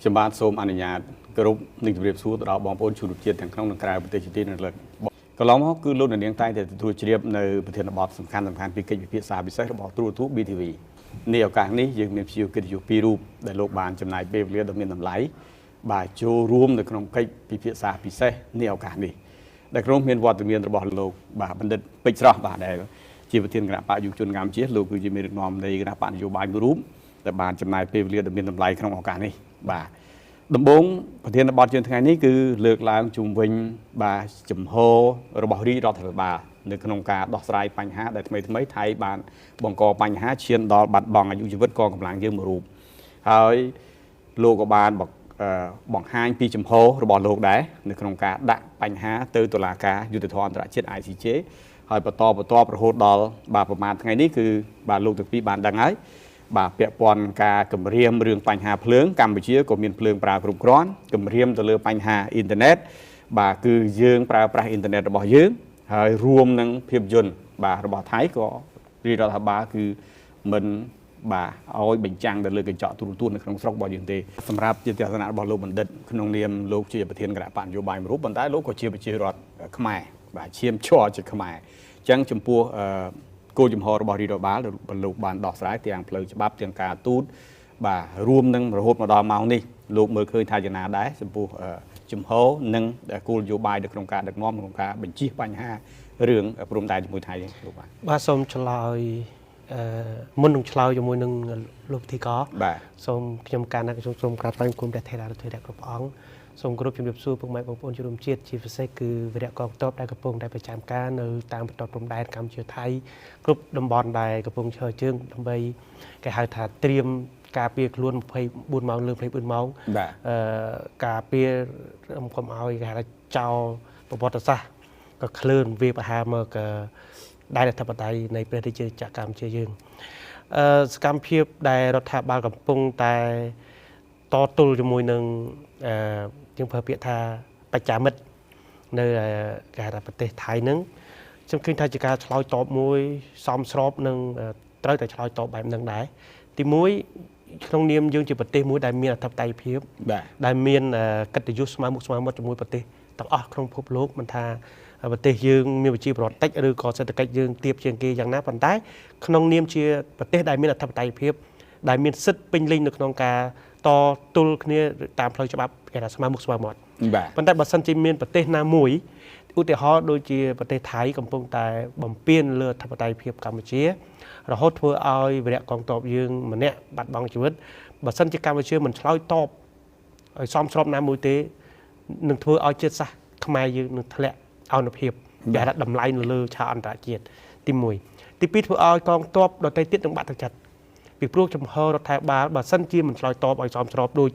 ចំបានសូមអនុញ្ញាតគ្រប់នឹងជម្រាបសួរទៅដល់បងប្អូនជនជាតិទាំងក្នុងនិងក្រៅប្រទេសជាទីនឹងលើកកន្លងមកគឺលោកនាងតែងតែទទួលជ្រាបនៅប្រធានបទសំខាន់ពីកិច្ចពិភាក្សាពិសេសរបស់ទូរទស្សន៍ BTV នេះឱកាសនេះយើងមានភ្ញៀវកិត្តិយស2រូបដែលលោកបានចំណាយពេលវេលាដ៏មានតម្លៃបាទចូលរួមនៅក្នុងកិច្ចពិភាក្សាពិសេសនេះឱកាសនេះដែលក្រុមមានវត្តមានរបស់លោកបាទបណ្ឌិតពេជ្រស្រស់បាទដែលជាប្រធានគណៈបកយុវជនកម្ពុជាលោកគឺជាមេដឹកនាំនៃគណៈបកនយោបាយមួយរូបដែលបានចំណាយពេលវេលាដ៏មានតម្លៃក្នុងឱកាសនេះបាទដំបូងប្រធានបទយើងថ្ងៃនេះគឺលើកឡើងជុំវិញបាទចំហរបស់រាជរដ្ឋាភិបាលនៅក្នុងការដោះស្រាយបញ្ហាដែលថ្មីថៃបានបង្កបញ្ហាឈានដល់បាត់បង់អាយុជីវិតកងកម្លាំងយើងមួយរូបហើយលោកក៏បានបង្ហាញពីចំហរបស់លោកដែរនៅក្នុងការដាក់បញ្ហាទៅតុលាការយុត្តិធម៌អន្តរជាតិ ICJ ហើយបន្តរហូតដល់បាទប្រហែលថ្ងៃនេះគឺបាទលោកទាំងពីរបានដឹងហើយបាទពាក់ព័ន្ធការគម្រាមរឿងបញ្ហាភ្លើងកម្ពុជាក៏មានភ្លើងប្រើគ្រប់គ្រាន់គម្រាមទៅលើបញ្ហាអ៊ីនធឺណិតបាទគឺយើងប្រើប្រាស់អ៊ីនធឺណិតរបស់យើងហើយរួមនឹងភាពយន្តបាទរបស់ថៃក៏រាជរដ្ឋាភិបាលគឺមិនបាទឲ្យបញ្ចាំងទៅលើកញ្ចក់ទូរទស្សន៍នៅក្នុងស្រុករបស់យើងទេសម្រាប់ជាទស្សនៈរបស់លោកបណ្ឌិតក្នុងនាមលោកជាប្រធានគណៈបកនយោបាយមួយរូបប៉ុន្តែលោកក៏ជាប្រជារដ្ឋខ្មែរបាទឈាមជ័រជាខ្មែរអញ្ចឹងចំពោះគោលចំហរបស់រាជរដ្ឋបាលលោកបានដោះស្រាយទាំងផ្លូវច្បាប់ទាំងការទូតបាទរួមនឹងរហូតមកដល់ម៉ោងនេះលោកមើលឃើញថាយ៉ាងណាដែរចំពោះចំហនិងគោលនយោបាយនៅក្នុងការដឹកនាំក្នុងការបញ្ជៀសបញ្ហារឿងព្រំដែនជាមួយថៃលោកបាទសូមឆ្លើយមុននឹងឆ្លើយជាមួយនឹងលោកធីកបាទសូមខ្ញុំការណាសូមក្រាបថ្លែងគុំព្រះថេរានុថេរៈគ្រប់អង្គសូមគោរពជំរាបសួរពុកម៉ែបងប្អូនជនរួមជាតិជាពិសេសគឺវីរៈកងទ័ពដែលកំពុងតែប្រចាំការនៅតាមបន្ទាត់ព្រំដែនកម្ពុជាថៃគ្រប់តំបន់ដែលកំពុងឈរជើងដើម្បីគេហៅថាត្រៀមការពារខ្លួន24ម៉ោងលើ24ម៉ោងការពារកុំឲ្យគេហៅថាចោលប្រវត្តិសាស្ត្រក៏ក្លឿនវាប្រហារមកដែនអធិបតេយ្យនៃព្រះរាជាណាចក្រកម្ពុជាយើងសកម្មភាពដែលរដ្ឋាភិបាលកំពុងតែតទល់ជាមួយនឹងយើងប្រើពាក្យថាបច្ចាមិត្តនៅគេហៅថាប្រទេសថៃហ្នឹងខ្ញុំឃើញថាជាការឆ្លើយតបមួយសមស្របនឹងត្រូវតែឆ្លើយតបបែបហ្នឹងដែរទី1ក្នុងនាមយើងជាប្រទេសមួយដែលមានអធិបតេយ្យភាពដែលមានកិត្តិយសស្មើមុខស្មើមាត់ជាមួយប្រទេសទាំងអស់ក្នុងពិភពលោកមិនថាប្រទេសយើងមានប្រជាពលរដ្ឋតិចឬក៏សេដ្ឋកិច្ចយើងទាបជាងគេយ៉ាងណាប៉ុន្តែក្នុងនាមជាប្រទេសដែលមានអធិបតេយ្យភាពដែលមានសិទ្ធិពេញលេញនៅក្នុងការតទល់គ្នាតាមផ្លូវច្បាប់គេថាស្មើមុខស្មើមាត់ប៉ុន្តែបើសិនជាមានប្រទេសណាមួយឧទាហរណ៍ដូចជាប្រទេសថៃកំពុងតែបំពានលើអធិបតេយ្យភាពកម្ពុជារហូតធ្វើឲ្យវីរៈកងទ័ពយើងម្នាក់បាត់បង់ជីវិតបើសិនជាកម្ពុជាមិនឆ្លើយតបឲ្យសមស្របណាមួយទេនឹងធ្វើឲ្យជាតិសាសន៍ខ្មែរយើងនឹងធ្លាក់អនុភាពដែលរត់តម្លៃនៅលើឆាកអន្តរជាតិទី1ទី2ធ្វើឲ្យកងទ័ពដទៃទៀតនឹងបាក់ទឹកចិត្តពីព្រោះចំហរដ្ឋាភិបាលបើសិនជាមិនឆ្លើយតបឲ្យសមស្របដោយ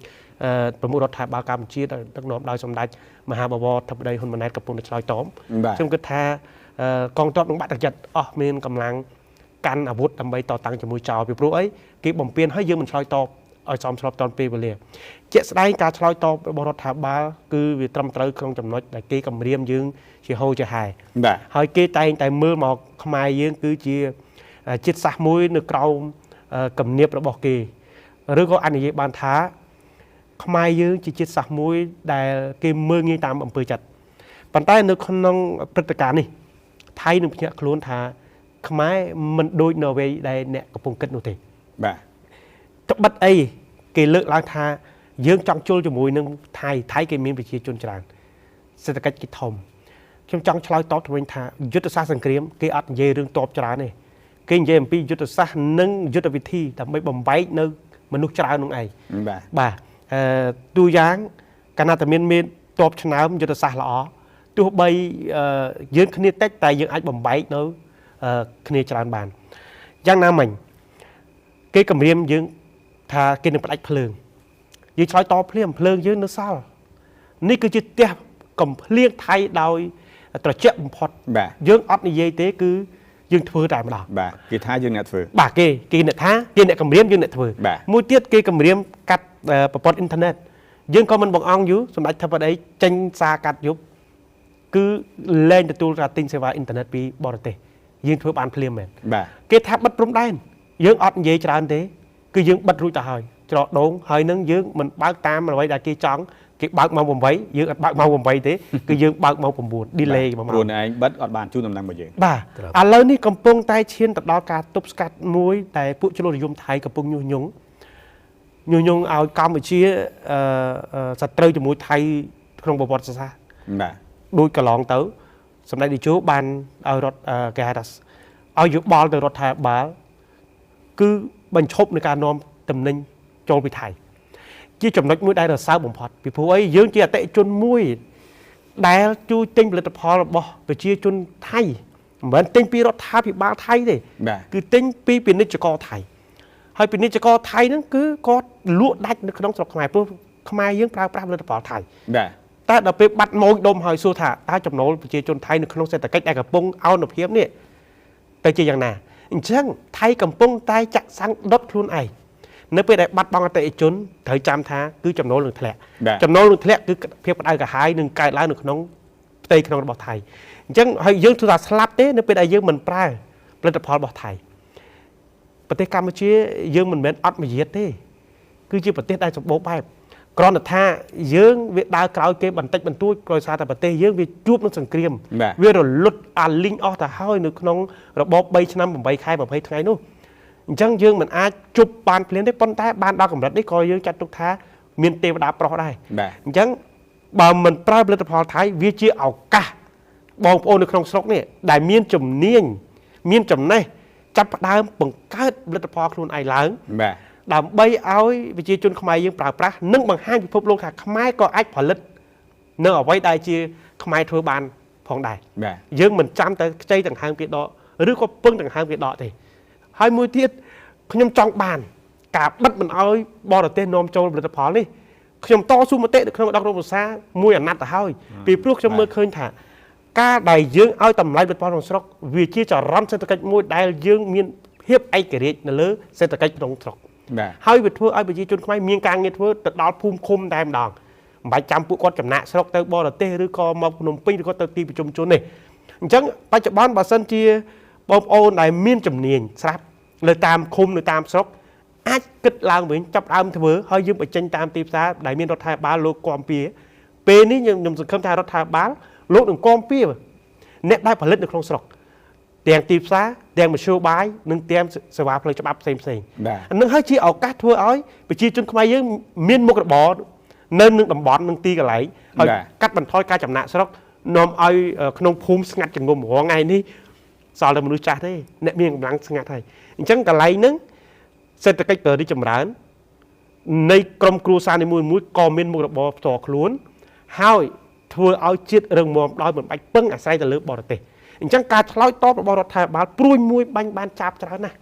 ប្រមុខរដ្ឋាភិបាលកម្ពុជាដឹកនាំដោយសម្ដេចមហាបវរធិបតីហ៊ុនម៉ាណែតកំពុងតែឆ្លើយតបខ្ញុំគិតថាកងទ័ពនឹងបាក់ទឹកចិត្តអស់មានកម្លាំងកាន់អាវុធដើម្បីតតាំងជាមួយចៅពីព្រោះអីគេបំពេញឲ្យយើងមិនឆ្លើយតបឲ្យសមស្របតាន់ពេលវេលាជាក់ស្ដែងការឆ្លើយតបរបស់រដ្ឋាភិបាលគឺវាត្រឹមត្រូវក្នុងចំណុចដែលគេគម្រាមយើងជាហូរជាហែហើយគេតែងតែមើលមកខ្មែរយើងគឺជាជាតិសាសន៍មួយនៅក្រោមគំនាបរបស់គេឬក៏អាចនិយាយបានថាខ្មែរយើងជាជាតិសាសន៍មួយដែលគេមើលងាយតាមអំពើចិត្តប៉ុន្តែនៅក្នុងព្រឹត្តិការណ៍នេះថៃនឹងភ្ញាក់ខ្លួនថាខ្មែរមិនដូចនៅអ្វីដែលអ្នកកំពុងគិតនោះទេបាទត្បិតអីគេលើកឡើងថាយើងចង់ជុលជាមួយនឹងថៃគេមានប្រជាជនច្រើនសេដ្ឋកិច្ចគេធំខ្ញុំចង់ឆ្លើយតបទៅវិញថាយុទ្ធសាស្ត្រសង្គ្រាមគេអត់និយាយរឿងតបច្រើនទេគេនិយាយអំពីយុទ្ធសាស្ត្រនិងយុទ្ធវិធីដើម្បីបំបែកនៅមនុស្សច្រើននោះឯងបាទទូយ៉ាងកាលណាតែមានតបឆ្នើមយុទ្ធសាស្ត្រល្អទោះបីយើងគ្នាតិចតែយើងអាចបំបែកនៅគ្នាច្រើនបានយ៉ាងណាមិញគេគម្រាមយើងថាគេនឹងផ្ដាច់ភ្លើងយើងឆ្លើយតបភ្លាមយើងនៅសល់នេះគឺជាផ្ទះកំភ្លៀងថៃដោយត្រជាក់បំផុតយើងអត់និយាយទេគឺយើងធ្វើតែម្ដងបាទគេថាយើងអ្នកធ្វើបាទគេអ្នកថាគេអ្នកគម្រាមយើងអ្នកធ្វើមួយទៀតគេគម្រាមកាត់ប្រព័ន្ធអ៊ីនធឺណិតយើងក៏មិនបង្អង់យូរសម្ដេចធិបតីចេញសារកាត់យប់គឺលែងទទួលការទិញសេវាអ៊ីនធឺណិតពីបរទេសយើងធ្វើបានភ្លាមមែនបាទគេថាបិទព្រំដែនយើងអត់និយាយច្រើនទេគឺយើងបិទរួចទៅហើយ ច្រកដូងហើយនឹងយើងមិនបើកតាមអ្វីដែលគេចង់គេបើកម៉ោង 8 យើងអត់បើកម៉ោង 8 ទេគឺយើងបើកម៉ោង 9 delay 1ម៉ោងព្រោះឯងបិទអត់បានជូនដំណឹងមកយើងបាទឥឡូវនេះកំពុងតែឈានទៅដល់ការទប់ស្កាត់មួយដែលពួកជ្រុលនិយមថៃកំពុងញុះញង់ឲ្យកម្ពុជាសត្រូវជាមួយថៃក្នុងប្រវត្តិសាស្ត្របាទដូចកន្លងទៅសម្ដេចនាយកបានឲ្យរដ្ឋគេហៅថាឲ្យយោបល់ទៅរដ្ឋាភិបាលគឺបញ្ឈប់នៃការនាំទំនិញចូលពីថៃជាចំណុចមួយដែលរសើបបំផុតពីព្រោះអីយើងជាអតិថិជនមួយដែលជួយទិញផលិតផលរបស់ប្រជាជនថៃមិនមែនទិញពីរដ្ឋាភិបាលថៃទេគឺទិញពីពាណិជ្ជករថៃហើយពាណិជ្ជករថៃហ្នឹងគឺគាត់លក់ដាច់នៅក្នុងស្រុកខ្មែរព្រោះខ្មែរយើងប្រើប្រាស់ផលិតផលថៃតែដល់ពេលបាត់ម៉ូចដុំហើយសួរថាតើចំណូលប្រជាជនថៃនៅក្នុងសេដ្ឋកិច្ចដែលកំពុងអោនភាពនេះទៅជាយ៉ាងណាអញ្ចឹងថៃកំពុងតែចាក់សាំងដុតខ្លួនឯងនៅពេលដែលបាត់បង់អតិថិជនត្រូវចាំថាគឺចំណូលនឹងធ្លាក់ចំណូលនឹងធ្លាក់គឺភាពក្តៅក្រហាយនឹងកើតឡើងនៅក្នុងផ្ទៃក្នុងរបស់ថៃអញ្ចឹងហើយយើងធ្វើថាស្លាប់ទេនៅពេលដែលយើងមិនប្រើផលិតផលរបស់ថៃប្រទេសកម្ពុជាយើងមិនមែនអត់មារយាទទេគឺជាប្រទេសដែលសម្បូរបែបគ្រាន់តែថាយើងវាដើរក្រោយគេបន្តិចបន្តួចដោយសារតែប្រទេសយើងវាជួបនឹងសង្គ្រាមវារលត់អាលីងអស់ទៅហើយនៅក្នុងរបប3ឆ្នាំ8ខែ20ថ្ងៃនោះអញ្ចឹងយើងមិនអាចជប់បានភ្លាមទេប៉ុន្តែបានដល់កម្រិតនេះក៏យើងចាត់ទុកថាមានទេវតាប្រុសដែរអញ្ចឹងបើមិនប្រើផលិតផលថៃវាជាឱកាសបងប្អូននៅក្នុងស្រុកនេះដែលមានជំនាញមានចំណេះចាប់ផ្ដើមបង្កើតផលិតផលខ្លួនឯងឡើងដើម្បីឲ្យប្រជាជនខ្មែរយើងប្រើប្រាស់និងបង្ហាញពិភពលោកថាខ្មែរក៏អាចផលិតនៅអ្វីដែលជាខ្មែរធ្វើបានផងដែរយើងមិនចាំតែខ្ចីដង្ហើមគេដកឬក៏ពឹងដង្ហើមគេដកទេហើយមួយទៀតខ្ញុំចង់បានការបិទមិនឲ្យបរទេសនាំចូលផលិតផលនេះខ្ញុំតស៊ូមតិនៅក្នុងឧត្តមភាសាមួយអាណត្តិទៅហើយពីព្រោះខ្ញុំមើលឃើញថាការដែលយើងឲ្យតម្លៃផលិតផលក្នុងស្រុកវាជាចរន្តសេដ្ឋកិច្ចមួយដែលយើងមានភាពឯករាជ្យនៅលើសេដ្ឋកិច្ចក្នុងស្រុកហើយវាធ្វើឲ្យប្រជាជនខ្មែរមានការងារធ្វើទៅដល់ភូមិឃុំតែម្ដងមិនបាច់ចាំពួកគាត់ចំណាក់ស្រុកទៅបរទេសឬក៏មកភ្នំពេញឬក៏ទៅទីប្រជុំជននេះអញ្ចឹងបច្ចុប្បន្នបើសិនជាបងប្អូនដែលមានជំនាញស្រាប់នៅតាមឃុំនៅតាមស្រុកអាចគិតឡើងវិញចាប់ដើមធ្វើហើយយើងបញ្ចេញតាមទីផ្សារដែលមានរដ្ឋាភិបាលលោកគាំពៀពេលនេះខ្ញុំសង្ឃឹមថារដ្ឋាភិបាលលោកនឹងគាំពៀអ្នកដែលផលិតនៅក្នុងស្រុកទាំងទីផ្សារទាំងមធ្យោបាយនិងទាំងសេវាផ្លូវច្បាប់ផ្សេងអានឹងហើយជាឱកាសធ្វើឲ្យប្រជាជនខ្មែរយើងមានមុខរបរនៅនឹងតំបន់នឹងទីកន្លែងហើយកាត់បន្ថយការចំណាក់ស្រុកនាំឲ្យក្នុងភូមិស្ងាត់ចងំរងថ្ងៃនេះសល់តែមនុស្សចាស់ទេអ្នកមានកម្លាំងស្ងាត់ហើយអញ្ចឹងកន្លែងហ្នឹងសេដ្ឋកិច្ចទៅរីកចម្រើននៃក្រុមគ្រួសារនីមួយៗក៏មានមុខរបរផ្ទាល់ខ្លួនហើយធ្វើឲ្យជាតិរឹងមាំដោយមិនបាច់ពឹងអាស្រ័យទៅលើបរទេសអញ្ចឹងការឆ្លើយតបរបស់រដ្ឋាភិបាលព្រួយមួយបាញ់បានចាប់ច្រើនណាស់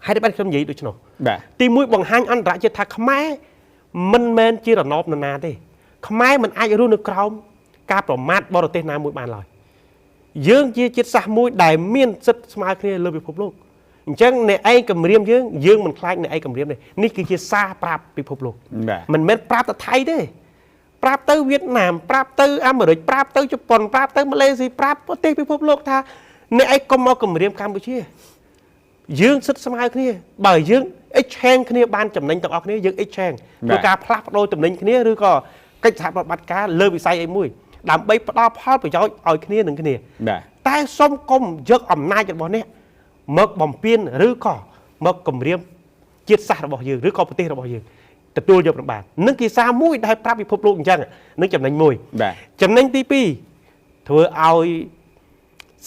ហើយបានខ្ញុំនិយាយដូច្នោះទីមួយបង្ហាញអន្តរជាតិថាខ្មែរមិនមែនជារណបនរណាទេខ្មែរមិនអាចរស់នៅក្រោមការប្រមាថបរទេសណាមួយបានឡើយយើងជាជាតិសាសន៍មួយដែលមានសិទ្ធិស្មើគ្នាលើពិភពលោកអញ្ចឹងអ្នកឯងគម្រាមយើងមិនខ្លាចអ្នកឯងគម្រាមទេនេះគឺជាសារប្រាប់ពិភពលោកមិនមែនប្រាប់តែថៃទេប្រាប់ទៅវៀតណាមប្រាប់ទៅអាមេរិកប្រាប់ទៅជប៉ុនប្រាប់ទៅម៉ាឡេស៊ីប្រាប់ប្រទេសពិភពលោកថាអ្នកឯងកុំមកគម្រាមកម្ពុជាយើងសិទ្ធិស្មើគ្នាបើយើង exchange គ្នាបានចំណេញទាំងអស់គ្នាយើង exchange ធ្វើការផ្លាស់ប្ដូរចំណេញគ្នាឬក៏កិច្ចសហប្រតិបត្តិការលើវិស័យអីមួយដើម្បីផ្ដល់ផលប្រយោជន៍ឲ្យគ្នានឹងគ្នាតែសូមកុំយកអំណាចរបស់អ្នកមកបំពេញឬក៏មកគម្រាមជាតិសាសន៍របស់យើងឬក៏ប្រទេសរបស់យើងទទួលយកមិនបាននឹងគេសារមួយដែលប្រាប់ពិភពលោកអញ្ចឹងនឹងចំណេញមួយចំណេញទី2ធ្វើឲ្យ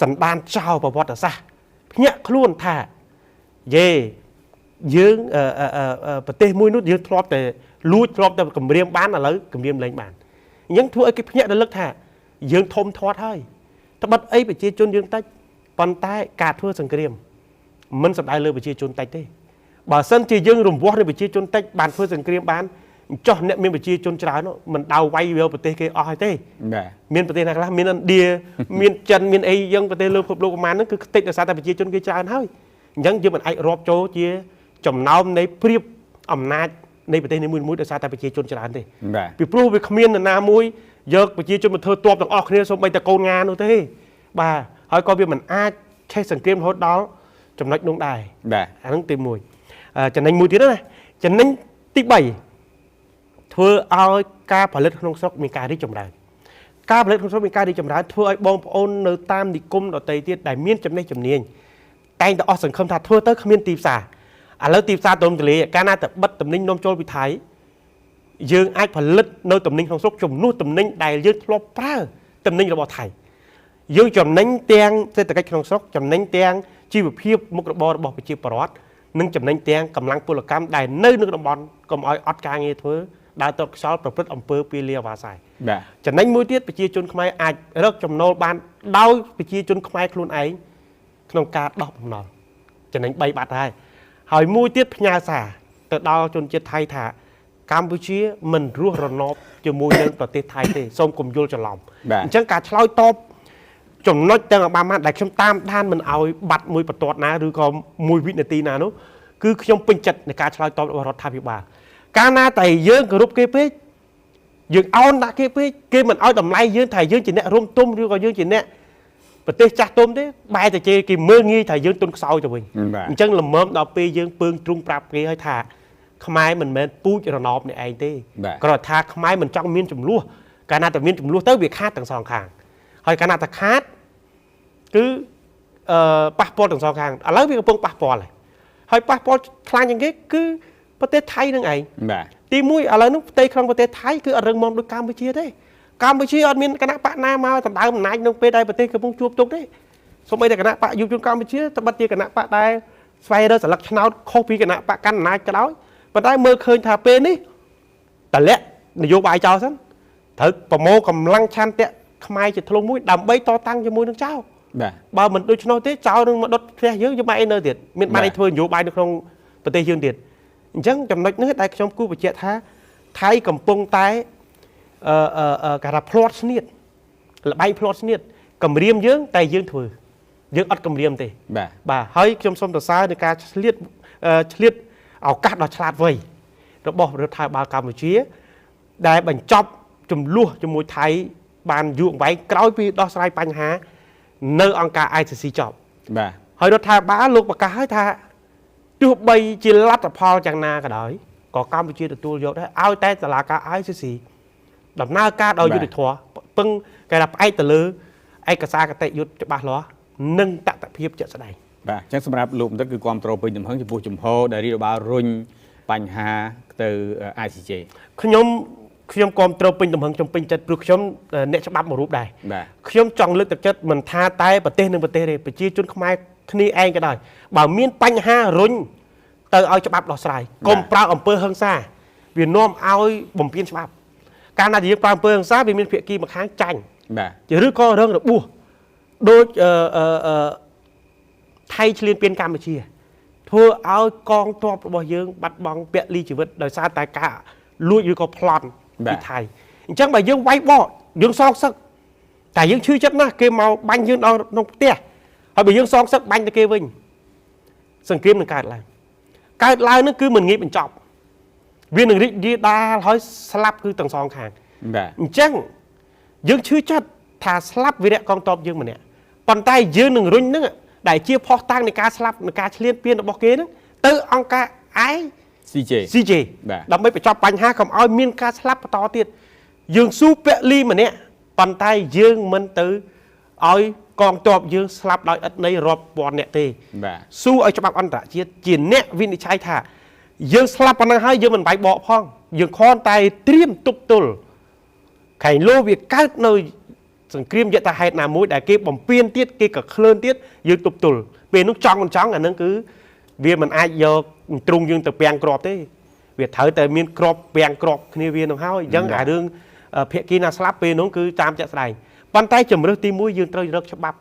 សន្តានចោលប្រវត្តិសាស្ត្រភ្ញាក់ខ្លួនថាយើងប្រទេសមួយនោះយើងធ្លាប់តែលួចធ្លាប់តែគម្រាមបានឥឡូវគម្រាមលែងបានអញ្ចឹងធ្វើឲ្យគេភ្ញាក់រលឹកថាយើងធំធាត់ហើយត្បិតអីប្រជាជនយើងតិចប៉ុន្តែការធ្វើសង្គ្រាមមិនសំដៅលើប្រជាជនតិចទេបើសិនជាយើងរង្វាស់នៃប្រជាជនតិចបានធ្វើសង្គ្រាមបានចោះអ្នកមានប្រជាជនច្រើនមិនដៅវាយវាប្រទេសគេអស់ហើយទេមានប្រទេសណាខ្លះមានឥណ្ឌាមានចិនមានអីយ៉ាងប្រទេសលើពិភពលោកប្រមាណហ្នឹងគឺតិចដោយសារតែប្រជាជនគេច្រើនហើយអញ្ចឹងយើងមិនអាចរាប់ចូលជាចំណោមនៃព្រៀបអំណាចនៃប្រទេសនីមួយៗដោយសារតែប្រជាជនច្រើនទេពីព្រោះវាគ្មាននរណាមួយយកប្រជាជនមកធ្វើទ័ពទាំងអស់គ្នាសូម្បីតែកូនងានោះទេបាទហើយក៏វាមិនអាចឆេះសង្គ្រាមរហូតដល់ចំណុចនោះដែរអាហ្នឹងទី1ចំណេញមួយទៀតណា ចំណេញទី3ធ្វើឲ្យការផលិតក្នុងស្រុកមានការរីកចម្រើនការផលិតក្នុងស្រុកមានការរីកចម្រើនធ្វើឲ្យបងប្អូននៅតាមនិគមដទៃទៀតដែលមានចំណេះជំនាញតែងតែអស់សង្ឃឹមថាធ្វើទៅគ្មានទីផ្សារឥឡូវទីផ្សារទំនើបកាលណាតែបិទតំណែងនាំចូលពីថៃយើងអាចផលិតនៅតំណែងក្នុងស្រុកជំនួសតំណែងដែលយើងធ្លាប់ប្រើតំណែងរបស់ថៃយើងចំណេញទាំងសេដ្ឋកិច្ចក្នុងស្រុកចំណេញទាំងជីវភាពមុខរបររបស់ប្រជាពលរដ្ឋនិងចំណេញទាំងកម្លាំងពលកម្មដែលនៅក្នុងតំបន់កុំឲ្យអត់ការងារធ្វើដើរទៅខ្យល់ប្រព្រឹត្តអំពើពាលាអាវ៉ាសាយចំណេញមួយទៀតប្រជាជនខ្មែរអាចរកចំណូលបានដោយប្រជាជនខ្មែរខ្លួនឯងក្នុងការដោះបំណុលចំណេញ3បាត់ហើយមួយទៀតផ្ញើសារទៅដល់ជនជាតិថៃថាកម្ពុជាមិនរស់រណបជាមួយនឹងប្រទេសថៃទេសូមកុំយល់ច្រឡំអញ្ចឹងការឆ្លើយតបចំណុចទាំងអាបានដែលខ្ញុំតាមដានមិនឲ្យបាត់មួយបន្ទាត់ណាឬក៏មួយវិនាទីណានោះគឺខ្ញុំពេញចិត្តនៃការឆ្លើយតបរបស់រដ្ឋាភិបាលកាលណាតែយើងគោរពគេពេកយើងអោនដាក់គេពេកគេមិនឲ្យតម្លៃយើងថាយើងជាអ្នករុំទុំឬក៏យើងជាអ្នកប្រទេសចាស់ទុំទេបែរតែគេមើលងាយថាយើងទុនខ្សោយទៅវិញអញ្ចឹងល្មមដល់ពេលយើងពើងទ្រុងប្រាប់គេឲ្យថាខ្មែរមិនមែនពូជរណបនេះឯងទេគ្រាន់តែថាខ្មែរមិនចង់មានចំនួនកាលណាតែមានចំនួនទៅវាខាតទាំងសងខាងហើយកាលណាតែខាតគឺប៉ះពាល់ទាំងសងខាងឥឡូវវាកំពុងប៉ះពាល់ហើយប៉ះពាល់ខ្លាំងជាងគេគឺប្រទេសថៃនឹងឯងទី1ឥឡូវនោះផ្ទៃក្នុងប្រទេសថៃគឺអត់រឹងមាំដូចកម្ពុជាទេកម្ពុជាអត់មានគណៈបកណាមកដណ្ដើមអំណាចក្នុងពេលដែលប្រទេសកំពុងជួបទុកទេសូម្បីតែគណៈបកយុវជនកម្ពុជាត្បិតជាគណៈបកដែលស្វែងរកសន្លឹកឆ្នោតខុសពីគណៈបកកណ្ដាលអំណាចក៏ដោយប៉ុន្តែមើលឃើញថាពេលនេះតម្លាក់នយោបាយចោលសិនត្រូវប្រមូលកម្លាំងឆន្ទៈខ្មែរជាធ្លុងមួយដើម្បីតតាំងជាមួយនឹងចោលបើមិនដូច្នោះទេចោលនឹងមកដុតផ្ទះយើងយកមកអីនៅទៀតមានបានឲ្យធ្វើនយោបាយនៅក្នុងប្រទេសយើងទៀតអញ្ចឹងចំណុចនេះដែលខ្ញុំគូបញ្ជាក់ថាថៃកំពុងតែគេថាផ្្លាត់ស្នៀតលបែងផ្្លាត់ស្នៀតគម្រាមយើងតែយើងធ្វើយើងអត់គម្រាមទេបាទហើយខ្ញុំសូមសរសើរในការឆ្លៀតឱកាសដ៏ឆ្លាតវៃរបស់រដ្ឋាភិបាលកម្ពុជាដែលបញ្ចប់ចំនួនជាមួយថៃបានយូរអង្វែងក្រោយពីដោះស្រាយបញ្ហានៅអង្គការ ICC ចប់បាទហើយរដ្ឋាភិបាលលោកប្រកាសឲ្យថាទោះបីជាលទ្ធផលយ៉ាងណាក៏ដោយក៏កម្ពុជាទទួលយកដែរឲ្យតែតុលាការ ICC ដំណើរការដោយយុត្តិធម៌ពឹងគេថាផ្អែកទៅលើឯកសារគតិយុត្តច្បាស់លាស់និងតថភាពជាក់ស្ដែងបាទអញ្ចឹងសម្រាប់លោកបន្តិចគឺគ្រប់គ្រងពេញទំហឹងចំពោះជំហរដែលរាជរដ្ឋបាលរុញបញ្ហាទៅ ICJ ខ្ញុំគ្រប់គ្រងពេញទំហឹងខ្ញុំពេញចិត្តព្រោះខ្ញុំអ្នកច្បាប់មួយរូបដែរខ្ញុំចង់លើកទឹកចិត្តមិនថាតែប្រទេសនឹងប្រទេសទេប្រជាជនខ្មែរគ្នាឯងក៏ដោយបើមានបញ្ហារុញទៅឲ្យច្បាប់ដោះស្រាយកុំប្រើអំពើហិង្សាវានាំឲ្យបំពានច្បាប់កាលណាយើងប្រើអំពើហិង្សាវាមានភាគីម្ខាងចាញ់បាទឬក៏រងរបួសដូចថៃឈ្លានពានកម្ពុជាធ្វើឲ្យកងទ័ពរបស់យើងបាត់បង់ពលីជីវិតដោយសារតែការលួចឬក៏ប្លន់ពីថៃអញ្ចឹងបើយើងវាយបកយើងសងសឹកតែយើងឈឺចិត្តណាស់គេមកបាញ់យើងដល់ក្នុងផ្ទះហើយបើយើងសងសឹកបាញ់ទៅគេវិញសង្គ្រាមនឹងកើតឡើងនឹងគឺមិនងាយបញ្ចប់វានឹងរីករាលដាលហើយស្លាប់គឺទាំងសងខាងអញ្ចឹងយើងឈឺចិត្តថាស្លាប់វីរៈកងទ័ពយើងម្នាក់ប៉ុន្តែយើងនឹងរុញនឹងដែលជាផុសតាំងនៃការស្លាប់នៃការឈ្លានពានរបស់គេនឹងទៅអង្គការ ICJ ដើម្បីបញ្ចប់បញ្ហាកុំឲ្យមានការស្លាប់បន្តទៀតយើងស៊ូពលីម្នាក់ប៉ុន្តែយើងមិនទៅឲ្យកងទ័ពយើងស្លាប់ដោយឥតន័យរាប់ពាន់អ្នកទេស៊ូឲ្យច្បាប់អន្តរជាតិជាអ្នកវិនិច្ឆ័យថាយើងស្លាប់ប៉ុណ្ណឹងហើយយើងមិនបាយបកផងយើងគ្រាន់តែត្រៀមទប់ទល់ខែងលោវាកើតនៅសង្គ្រាមយថាហេតុណាមួយដែលគេបំពេញទៀតគេក៏ឃ្លើនទៀតយើងទប់ទល់ពេលនោះចង់មិនចង់អានឹងគឺវាមិនអាចយកទ្រង់យើងទៅពាំងក្របទេវាត្រូវតែមានក្របពាំងក្របគ្នាវានឹងហើយអញ្ចឹងអារឿងភាគីណាស្លាប់ពេលនោះគឺតាមចាក់ស្ដែងប៉ុន្តែជំរឿសទី1យើងត្រូវរកច្បាប់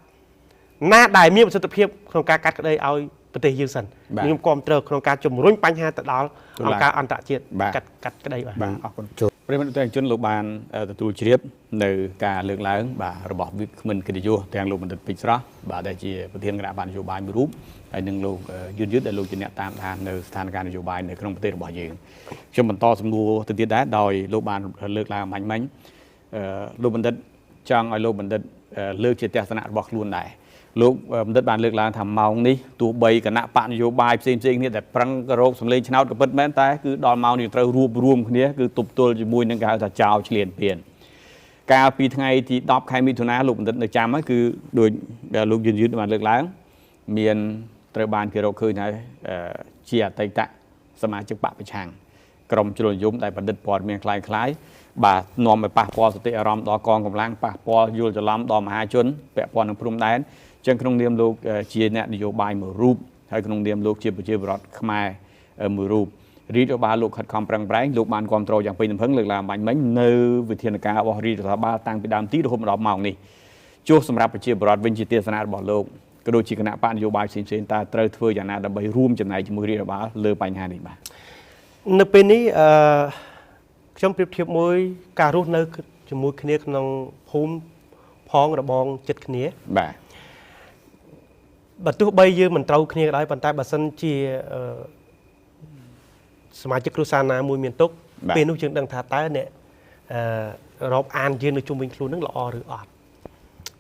ណាដែលមានប្រសិទ្ធភាពក្នុងការកាត់ក្តីឲ្យប្រទេសយើងសិនខ្ញុំគ្រប់គ្រងក្នុងការជំរុញបញ្ហាទៅដល់អង្គការអន្តរជាតិកាត់ក្តីបាទអរគុណប្រិយមិត្តទស្សនិកជនលោកបានទទួលជ្រាបនៅការលើកឡើងបាទរបស់វិក្កាមិនកិត្តិយសទាំងលោកបណ្ឌិតពេជ្រស្រស់បាទដែលជាប្រធានគណៈបាននយោបាយមួយរូបហើយនឹងលោកយឺតដែលលោកជាអ្នកតាមដាននៅស្ថានភាពនយោបាយនៅក្នុងប្រទេសរបស់យើងខ្ញុំបន្តសំណួរទៅទៀតដែរដោយលោកបានលើកឡើងមាញ់លោកបណ្ឌិតចង់ឲ្យលោកបណ្ឌិតលើកជាទស្សនៈរបស់ខ្លួនដែរ លោកបណ្ឌិតបានលើកឡើងថាម៉ោងនេះទោះបីគណៈបកនយោបាយផ្សេងគ្នាតែប្រឹងរកសម្លេងឆ្នោតក៏ពិតមែនតែគឺដល់ម៉ោងនេះត្រូវរួបរวมគ្នាគឺទប់ទល់ជាមួយនឹងគេហៅថាចោលឆ្លៀនពៀនកាលពីថ្ងៃទី10ខែមិថុនាលោកបណ្ឌិតនៅចាំហើយគឺដោយលោកយឺតបានលើកឡើងមានត្រូវបានគេរកឃើញហើយជាអតីតសមាជិកបកប្រឆាំងក្រុមជ្រុលនិយមដែលបណ្ឌិតព័ត៌មានคล้ายបាទនាំឲ្យប៉ះពាល់សតិអារម្មណ៍ដល់កងកម្លាំងប៉ះពាល់យល់ច្រឡំដល់មហាជនពាក់ព័ន្ធនឹងព្រំដែនចឹងក្នុងនាមលោកជាអ្នកនយោបាយមួយរូបហើយក្នុងនាមលោកជាប្រជាពលរដ្ឋខ្មែរមួយរូបរាជរដ្ឋបាលលោកខិតខំប្រឹងប្រែងលោកបានគ្រប់គ្រងយ៉ាងពេញទំហឹងលើកឡើងបាញ់មិញនៅវិធានការរបស់រាជរដ្ឋបាលតាំងពីដើមទីរហូតមកដល់ម៉ោងនេះចុះសម្រាប់ប្រជាពលរដ្ឋវិញជាទេសនារបស់លោកក៏ដូចជាគណៈបកនយោបាយផ្សេងៗតើត្រូវធ្វើយ៉ាងណាដើម្បីរួមចំណែកជាមួយរាជរដ្ឋបាលលើបញ្ហានេះបាទនៅពេលនេះខ្ញុំប្រៀបធៀបមួយការរស់នៅជាមួយគ្នាក្នុងភូមិផងរបងចិត្តគ្នាបាទបើទោះបីយើងមិនត្រូវគ្នាក៏ដោយប៉ុន្តែបើសិនជាសមាជិកគ្រួសារណាមួយមានទុកពេលនោះយើងដឹងថាតើអ្នករាប់អានយើងនៅជុំវិញខ្លួននឹងល្អឬអត់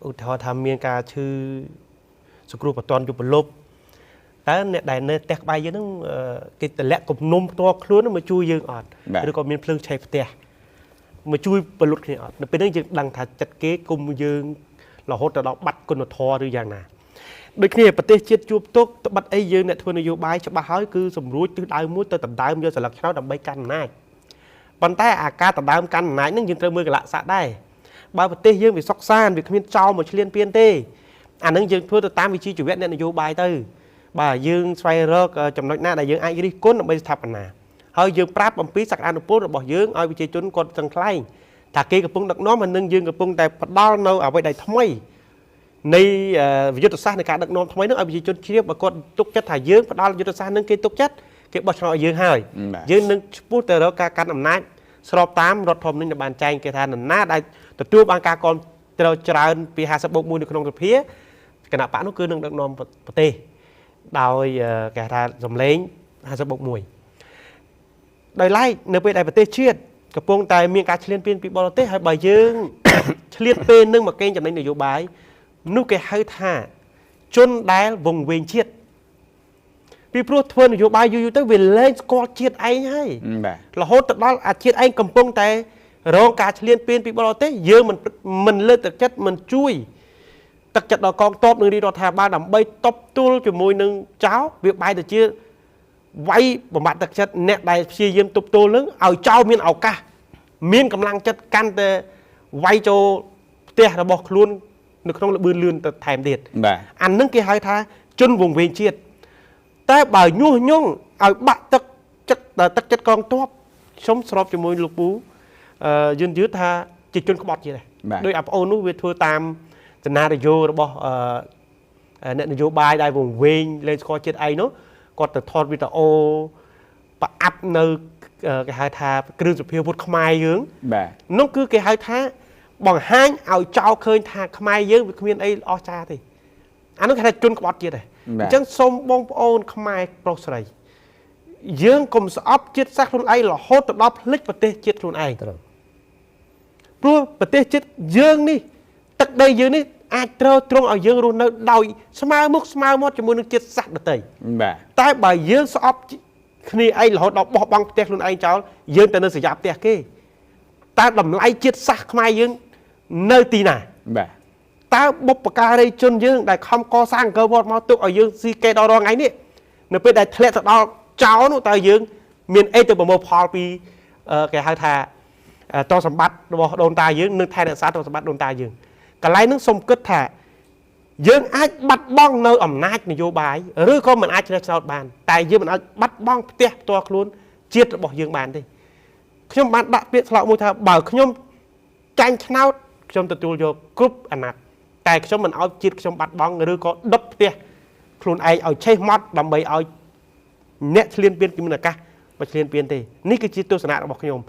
ឧទាហរណ៍ថាមានការឈឺសង្គ្រោះបន្ទាន់យប់លប់តើអ្នកដែលនៅផ្ទះក្បែរយើងនឹងគេតម្លាក់គំនុំផ្ទាល់ខ្លួនមកជួយយើងអត់ឬក៏មានភ្លើងឆេះផ្ទះមកជួយពលុតគ្នាអត់នៅពេលនេះយើងដឹងថាចិត្តគេគុំយើងរហូតដល់បាត់គុណធម៌ឬយ៉ាងណាដូចគ្នាប្រទេសជាតិជួបទុកត្បិតអីយើងអ្នកធ្វើនយោបាយច្បាស់ហើយគឺសម្រួចទិសដៅមួយទៅដណ្ដើមយកស្លឹកឆ្នោតដើម្បីកាន់អំណាចប៉ុន្តែអាការដណ្ដើមកាន់អំណាចនឹងយើងត្រូវមើលកលៈស័កដែរបើប្រទេសយើងវាសុខសាន្តវាគ្មានចោលមកឈ្លានពានទេអានឹងយើងធ្វើទៅតាមវិជ្ជាជីវៈអ្នកនយោបាយទៅបាទយើងស្វែងរកចំណុចណាដែលយើងអាចរិះគន់ដើម្បីស្ថាបនាហើយយើងប្រាប់អំពីសក្តានុពលរបស់យើងឲ្យប្រជាជនគាត់ទាំងខ្លែងថាគេកំពុងដឹកនាំហើយនឹងយើងកំពុងតែផ្ដល់នៅអ្វីដែលថ្មីនៃយុទ្ធសាស្ត្រនៃការដឹកនាំថ្មីនោះឲ្យប្រជាជនជ្រាបបើគាត់ទុកចិត្តថាយើងផ្ដល់យុទ្ធសាស្ត្រនឹងគេទុកចិត្តគេបោះឆ្នោតឲ្យយើងហើយយើងនឹងឈ្មោះទៅរកការកាន់អំណាចស្របតាមរដ្ឋធម្មនុញ្ញដែលបានចែងគេថានរណាដែលទទួលបានការគ្រប់គ្រងច្រើនពី50+1នៅក្នុងសភាគណៈបកនោះគឺនឹងដឹកនាំប្រទេសដោយគេថាសម្លេង50+1ដោយឡែកនៅពេលដែលប្រទេសជាតិកំពុងតែមានការឈ្លានពានពីបរទេសហើយបើយើងឆ្លៀតពេលនឹងមកកេងចំណេញនយោបាយនោះគេហៅថាជនដែលវង្វេងជាតិពីព្រោះធ្វើនយោបាយយូរទៅវាលែងស្គាល់ជាតិឯងហើយរហូតទៅដល់អាជាតិឯងកំពុងតែរងការឈ្លានពានពីបរទេសយើងមិនលើកទឹកចិត្តមិនជួយទឹកចិត្តដល់កងទ័ពនិងរាជរដ្ឋាភិបាលដើម្បីតបទល់ជាមួយនឹងចៅវាបែរទៅជាវាយបំបត្តិទឹកចិត្តអ្នកដែលព្យាយាមទប់ទល់នឹងឲ្យចៅមានឱកាសមានកម្លាំងចិត្តកាន់តែវាយចូលផ្ទះរបស់ខ្លួននៅក្នុងលបឿនលឿនទៅថែមទៀតអានឹងគេហៅថាជនវង្វេងជាតិតែបើញុះញង់ឲ្យបាក់ទឹកចិត្តកងទ័ពខ្ញុំស្របជាមួយលោកពូយឺនថាជាជនក្បត់ជាតិដែរដោយអាប្អូននោះវាធ្វើតាមសណារីយ៉ូរបស់អ្នកនយោបាយដែលវង្វេងលេងស្គាល់ជាតិឯងនោះគាត់ទៅថតវីដេអូប្រអាប់នៅគេហៅថាគ្រឿងសភាវុធខ្មែរយើងនោះគឺគេហៅថាបង្ហាញឲ្យចោលឃើញថាខ្មែរយើងវាគ្មានអីអស្ចារ្យទេអានោះគេថាជនក្បត់ជាតិដែរអញ្ចឹងសូមបងប្អូនខ្មែរប្រុសស្រីយើងកុំស្អប់ជាតិសាសន៍ខ្លួនឯងរហូតទៅដល់ភ្លេចប្រទេសជាតិខ្លួនឯងព្រោះប្រទេសជាតិយើងនេះទឹកដីយើងនេះអាចត្រូវទ្រង់ឲ្យយើងរស់នៅដោយស្មើមុខស្មើមាត់ជាមួយនឹងជាតិសាសន៍ដទៃតែបើយើងស្អប់គ្នាឯងរហូតដល់បោះបង់ផ្ទះខ្លួនឯងចោលយើងទៅនៅស្រយាផ្ទះគេតើតម្លៃជាតិសាសន៍ខ្មែរយើងនៅទីណាតើបុព្វការីជនយើងដែលខំកសាងអង្គរវត្តមកទុកឲ្យយើងស៊ីគេដល់រងថ្ងៃនេះនៅពេលដែលធ្លាក់ទៅដល់ចោលនោះតើយើងមានអីទៅប្រមូលផលពីគេហៅថាតសម្បត្តិរបស់ដូនតាយើងនិងថែរក្សាតសម្បត្តិដូនតាយើងកន្លែងហ្នឹងសូមគិតថាយើងអាចបាត់បង់នៅអំណាចនយោបាយឬក៏មិនអាចជ្រើសឆ្នោតបានតែយើងមិនអាចបាត់បង់ផ្ទះផ្ទាល់ខ្លួនជាតិរបស់យើងបានទេខ្ញុំបានដាក់ពាក្យស្លោកមួយថាបើខ្ញុំចាញ់ឆ្នោតខ្ញុំទទួលយកគ្រប់អាណត្តិតែខ្ញុំមិនឲ្យជាតិខ្ញុំបាត់បង់ឬក៏ដុតផ្ទះខ្លួនឯងឲ្យឆេះម៉ត់ដើម្បីឲ្យអ្នកឈ្លានពានពីមានឱកាសមកឈ្លានពានទេនេះគឺជាទស្សនៈរបស់ខ្ញុំ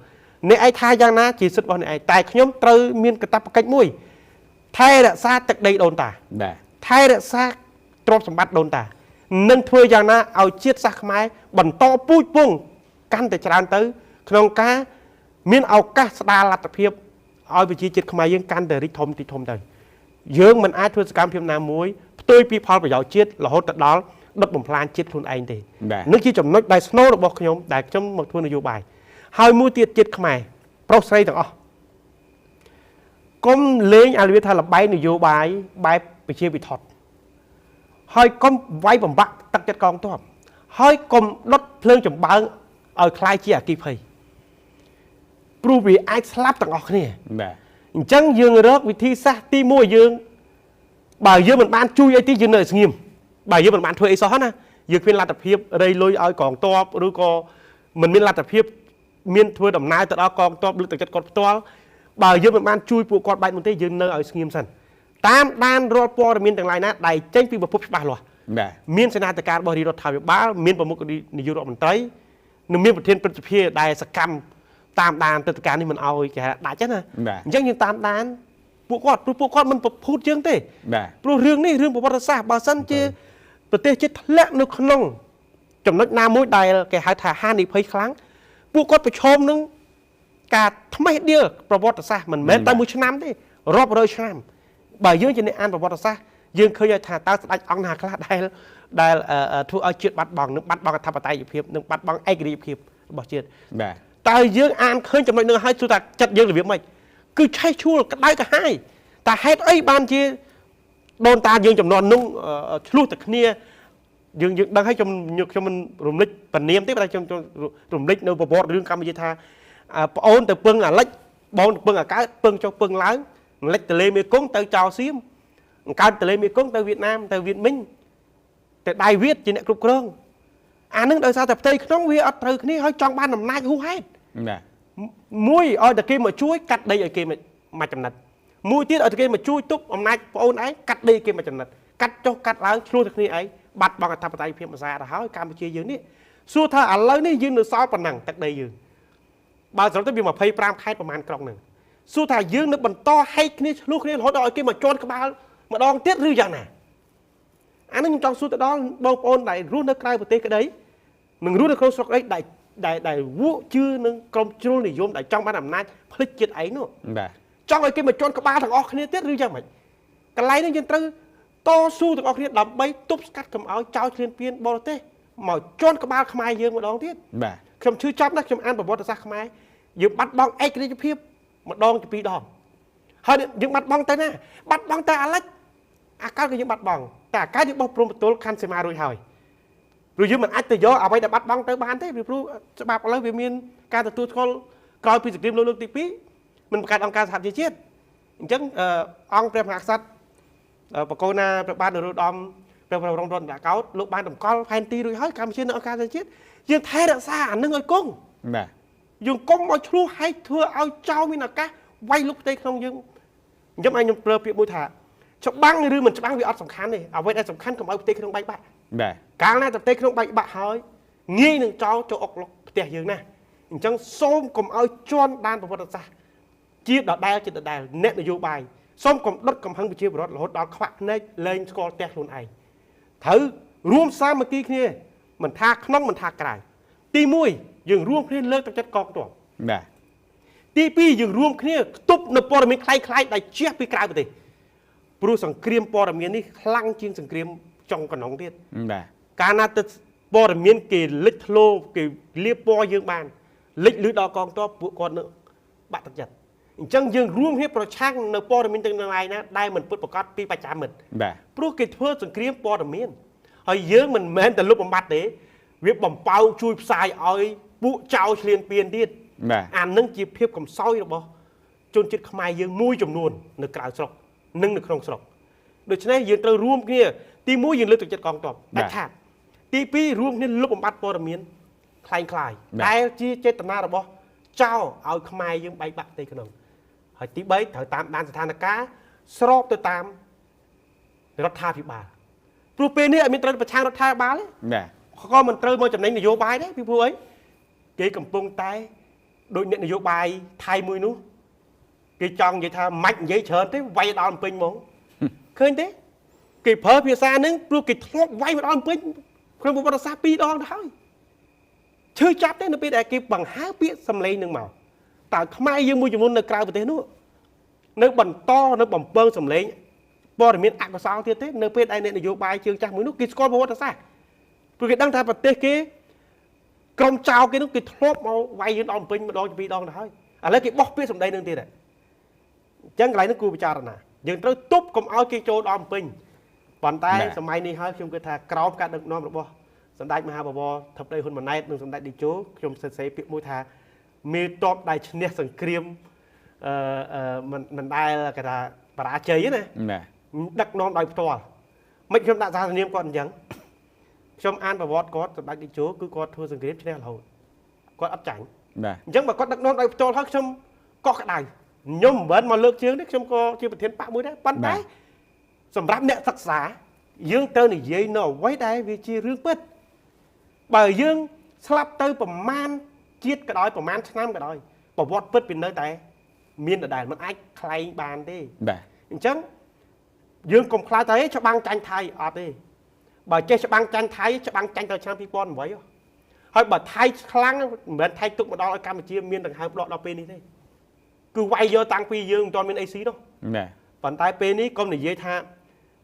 អ្នកឯងថាយ៉ាងណាជាសិទ្ធិរបស់អ្នកឯងតែខ្ញុំត្រូវមានកាតព្វកិច្ចមួយថែរក្សាទឹកដីដូនតាថែរក្សាទ្រព្យសម្បត្តិដូនតានឹងធ្វើយ៉ាងណាឲ្យជាតិសាសន៍ខ្មែរបន្តពូជពង្សកាន់តែច្រើនទៅក្នុងការមានឱកាសស្ដារលទ្ធភាពឲ្យប្រជាជាតិខ្មែរយើងកាន់តែរីកធំទីធំទៅយើងមិនអាចធ្វើសកម្មភាពណាមួយ tôi bị phá bởi giáo chết là hốt đó đốt bầm plan chết luôn anh thì nước chỉ chấm nói đại snow được bọc nhóm đại trong một thôn nông bài hai mũi tiệt chết khmai process thằng con lên ai biết thay là bay nông bài bay bị chia bị thọt hai con vay bầm bạc tắc chết con tốt hai con đốt phơi chấm băng ở khai chia kịp hay pru bị ai slap thằng này chẳng dương rớt vì thi xa ti mua dương bà dương mình ban chui ấy tí dương nơi nghiêm bà dương mình ban thuê xó na dương khuyên là tập hiệp ở đây lôi ai còn to rồi co mình miên là tập hiệp miên thuê đầm nai từ đó còn to được từ chất còn to bà dương mình ban chui phụ con bay một tí dương nơi ở nghiêm sần tam đan rồi po miên từng lại nát đầy tranh phi bậc phúc ba loa miên sẽ na từ cả bờ đi rồi thảo bá miên bậc một đi nhiều độ mình tới nương miên một thiên bậc phía đầy sạc cam tam đàn từการนี่มันเอาแกได้ใช่ไหมยังตามดานพวกมันพูดเยอะเต้พวกเรื่องนี้เรื่องประวัติศาสตร์บาสันเจประเทศเจทะเลนึกขนงจำนักนามวยใดแกหายถ่าย5 ปีครั้งพวกไปชมนึงการทำไมเดียวประวัติศาสตร์มันแม้แต่มือชนะที่รอบเลยชนะบ่ายยืนจะในอ่านประวัติศาสตร์ยืนเคยถ่ายตาสไลด์อังนาคลาได้ทั่วเอาเชือดบัดบองนึกบัดบองกับทัพไตอยู่เพียบนึกบัดบองไอ้กรีเพียบบอกเชือดแต่ยืนอ่านเคยจำนวนหนึ่งให้สุดท้ายจัดยืนหรือเปล่าไม่คือใช้ชั่วก็ได้ก็ให้แต่ให้ไอ้บ้านที่โดนตายืนจำนวนนุ่งชูแต่เนี่ยยืนดังให้จำมันรวมเล็กปนเนียมที่อะไรจำรวมเล็กในบทเรื่องการมิจฉาโอนแต่เปิ้งเล็กบอลเปิ้งcáiเปิ้งchoเปิ้งล้างเล็กแต่เลยมีกุ้งแต่ชาวซิมการแต่เลยมีกุ้งแต่เวียดนามแต่เวียดminhแต่ได้เวียดจีนกรุบกรองนึกโดยsaoแต่เตยน้องเวียเอาเตยนี่ให้จองบ้านนำนายหูให้มุ้ยเอาแต่เกมมาช่วยกัดได้ไอ้เกมมาจำนัดมุ้ยที่เอาแต่เกมมาช่วยตุ๊บอำนาจโอนไอ้กัดได้เกมมาจำนัดกัดโจกัดล้างช่วยแต่นี่ไอ้บัดบางกับทัพไตเพียงมาซาแต่เขาการไปเชียร์ยืนนี่สู้ถ้าอะไรนี่ยืนในซ้ายปนังตักได้ยืนบางสมัยต้องมีมาเพย์ปรามใครประมาณกล่องหนึ่งสู้ถ้ายืนนึกบรรโตให้นี่ลูกนี่เขาดอยเกมมาโจนกับมาดองเตี้ยหรือยังไงอันนั้นยังจองสู้แต่ดองบางโอนได้รู้นักไกลประเทศก็ได้หนึ่งรู้นักโคสกได้ได้วุ้ชื่อหนึ่งกรมจุลนิยมได้จ้องบ้านอำนาจผลิตจิตไอ้นู่นจ้องไอ้เกมมาโจนกับบ้านทางออกนี่เตี้ยหรือยังไงกันไรนั่นยังตื้อต่อสู้ทางออกนี่ดับใบตุ๊บกัดกับเอาเจ้าเชียนเพียนบอลเต้มาโจนกับบ้านขมายยืมมาดองเตี้ยคำชื่อจับนะคำอ่านแบบบอลตะซักขมายยืมบัดบองไอ้กระดิ่งเพียบมาดองจะปีดองเฮ้ยยืมบัดบองแต่น่ะบัดบองแต่อะไรอาการก็ยืมบัดบองแต่การยืมบอลปรุงประตูคันเซมาโดยหอยหรือยืมมันอัดแต่ย่อเอาไว้แต่บัดบองแต่บ้านเต้หรือรู้จะแบบอะไรเวียนการตัดตัวคนกลอยปีสกรีมเรื่องตีปีมันการองการสามเจี๊ยดจังองเปรียบหักสัตว์ปะโกนาเปรียบบ้านเดือดดอมเปรียบเราโดนด่าเขาลูกบ้านต่ำก้อนแผ่นตีโดยเฮ้ยการเชื่อองการสามเจี๊ยดยังแท้ดักซ่านึ่งไอ้กุ้งยังกุ้งมาชูให้เธอเอาเจ้ามีนักกะไว้ลูกเตะขนมยังยังไงยังเปรียบเปรียบมวยถาจะบังหรือมันจะบังวิอัดสำคัญเลยเอาไว้ได้สำคัญกับเอาเตะขนมใบบ้าการน่าจะเตะขนมใบบ้าเฮ้ยงี้หนึ่งเจ้าจะออกลูกเตะยังนะจังส้มกับเอาจวนด้านประวัติศาสตร์จีดดอกได้จีดดอกได้เน็ตนโยบายส้มกับรถกับพังไปเชียบรถรถดอกขวักในเลนสกอร์เตะลุนไอถือรวมซ้ำเมื่อกี้นี่มันทากน้องมันทากไกลตีมวยยังรวมเคลื่อนเลิกตั้งจัดกองตัวตีปียังรวมเคลื่อนตุบในปอร์มีใครได้เชี่ยปีกลายไปเลยปรุสังเกตปอร์มีนี่คลั่งจริงสังเกตจงกับน้องเทียการน่าจะปอร์มีเกลิทโลเกเลียปอยังบานเล็กหรือดอกกองตัวปุกอนเนอบัตรจัดจังยังร่วมให้ประชังในปอร์มินตึงในนะได้เหมือนปุตประกอบปีประจำเหมือนปลุกกิจเพื่อสังเกตปอร์มินเฮ้ยเยอะมันแม้แต่ลูกบำบัดเด๋เวียบบ่มเป่าช่วยสายเอาปุเจ้าเชียนเปลี่ยนดิอ่านนั่งจีบเพียบกับซอยหรอบ่จนจิตขมายยังมุ้ยจำนวนในกลางสระนึ่งในคลองสระโดยเฉพาะยังเราร่วมเนี่ยตีมุ้ยยังเลือกจัดกองตัวได้ขาดตีปีร่วมนี่ลูกบำบัดปอร์มินคลายได้จีเจตนาหรอบ่เจ้าเอาขมายยังใบบักตีขนมหอยตีใบถอยตามด้านสถานการณ์สรอบตัวตามรัฐาพิบาลปลุกเป็นเนี่ยมีตระประชารัฐบาลเลยเขาก็มันเติมมาจากไหนนโยบายได้พี่ผู้เอ้ยเกี่ยกับปงไตโดยนโยบายไทยมือนู้เกี่ยจังvậy tha mạnh vậyเฉินthế vay đòn pin mongเคยthếเกี่ยเผอเพียซานึงปลุกเกี่ยทลบvayมาดอนpinคนบุปผาปีดอนได้ชื่อจับได้ในปีใดเกี่ยบังหาเปียสำเร็จหนึ่งเมาแต่ทำไมยังมือจมูกในกลางประเทศนู้นในบันต้อในบังเปิ้งสำเร็จ ព័ត៌មានអកុសលទៀតទេនៅពេលដែលអ្នកនយោបាយជើងចាស់មួយនោះគេស្គាល់ប្រវត្តិសាស្ត្រព្រោះគេដឹងថាប្រទេសគេក្រុមចៅគេនោះគេធ្លាប់មកវាយយើងដល់ពេញម្ដងពីរដងទៅហើយឥឡូវគេបោះពាក្យសម្ដីនឹងទៀតអញ្ចឹងកន្លែងនេះគួរពិចារណាយើងត្រូវទប់កុំឲ្យគេចូលដល់ពេញប៉ុន្តែសម័យនេះហើយខ្ញុំគិតថាក្រោមការដឹកនាំរបស់សម្ដេចមហាបវរធិបតីហ៊ុនម៉ាណែតនិងសម្ដេចតេជោខ្ញុំសរសេរពាក្យមួយថាមេតបដែលឈ្នះសង្គ្រាមមិនដែលគេថាបរាជ័យណាដឹកនាំដោយផ្ទាល់មិនខ្ញុំដាក់សារនាមគាត់អញ្ចឹងខ្ញុំអានប្រវត្តិគាត់សម្ដេចតេជោគឺគាត់ធ្វើសង្គ្រាមឈ្នះរហូតគាត់អត់ចាញ់អញ្ចឹងបើគាត់ដឹកនាំដោយផ្ទាល់ហើយខ្ញុំកោះក្ដៅខ្ញុំមិនមែនមកលើកជើងទេខ្ញុំក៏ជាប្រធានបកមួយដែរប៉ុន្តែសម្រាប់អ្នកសិក្សាយើងត្រូវនិយាយនៅអ្វីដែលវាជារឿងពិតបើយើងស្លាប់ទៅប្រមាណជាតិក៏ដោយប្រមាណឆ្នាំក៏ដោយប្រវត្តិពិតវានៅតែមានដដែលមិនអាចខ្លែងបានទេបាទអញ្ចឹងយើងកុំខ្លាចថាច្បាំងចាញ់ថៃអត់ទេបើចេះច្បាំងចាញ់ថៃច្បាំងចាញ់ទៅឆ្នាំ2008ហើយបើថៃខ្លាំងមិនមែនថៃទុកមកដល់ឲ្យកម្ពុជាមានដង្ហើមដកដល់ពេលនេះទេគឺវាយយកតាំងពីយើងមិនទាន់មានអីស៊ីនោះប៉ុន្តែពេលនេះកុំនិយាយថា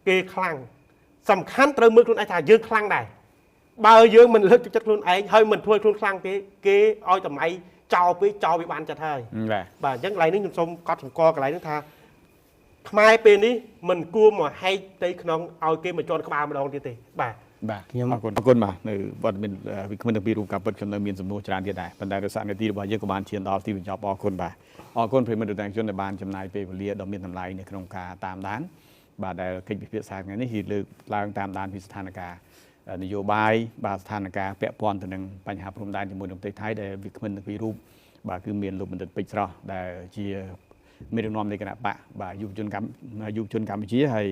គេខ្លាំងសំខាន់ត្រូវមើលខ្លួនឯងថាយើងខ្លាំងដែរបើយើងមិនលើកទឹកចិត្តខ្លួនឯងហើយមិនធ្វើខ្លួនខ្លាំងទេគេឲ្យតម្លៃចោលពេកចោលវាបានចិត្តហើយបាទអញ្ចឹងកន្លែងនេះខ្ញុំសូមកត់សម្គាល់កន្លែងនេះថាខ្មែរពេលនេះមិនគួរមកហែកផ្ទៃក្នុងឲ្យគេមកជន់ក្បាលម្ដងទៀតទេបាទខ្ញុំអរគុណបាទនៅវត្តមានវិក្កាមទាំងពីររូបការពិតខ្ញុំនៅមានសំណួរច្រើនទៀតដែរប៉ុន្តែដោយសារនាទីរបស់យើងក៏បានឈានដល់ទីបញ្ចប់អរគុណបាទអរគុណប្រិយមិត្តទាំងជនដែលបានចំណាយពេលវេលាដ៏មានតម្លៃនៅក្នុងការតាមដានបាទដែលកិច្ចពិភាក្សាថ្ងៃនេះគឺលើកឡើងតាមដានពីស្ថានភាពនយោបាយបាទស្ថានភាពពាក់ព័ន្ធទៅនឹងបញ្ហាព្រំដែនជាមួយនឹងប្រទេសថៃដែលវិក្កាមទាំងពីររូបបាទគឺមានលោកបណ្ឌិតពេជ្រស្រស់ដែលជាមេដឹកនាំនៃគណៈបកបាទយុវជនកម្ពុជាហើយ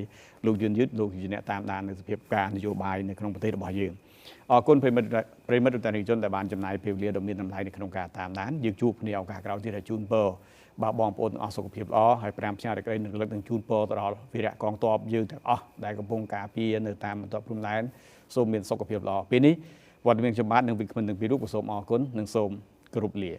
លោកយឿនយឺតលោកជាអ្នកតាមដាននៅសភាពការនយោបាយនៅក្នុងប្រទេសរបស់យើងអរគុណប្រិមិត្តឧត្តរជនដែលបានចំណាយពេលវេលាដ៏មានតម្លៃនៅក្នុងការតាមដានយើងជួបគ្នាឱកាសក្រោយទៀតឲ្យជូនពរបាទបងប្អូនទាំងអស់សុខភាពល្អហើយ5ផ្ញើរក្តីនឹងរលឹកនឹងជូនពរទៅដល់វីរៈកងទ័ពយើងទាំងអស់ដែលកំពុងការពារនៅតាមបន្ទាត់ព្រំដែនសូមមានសុខភាពល្អពេលនេះវត្តមានខ្ញុំបាទនឹងវិក្កាមទាំងពីររូបសូមអរគុណនិងសូមគោរពលា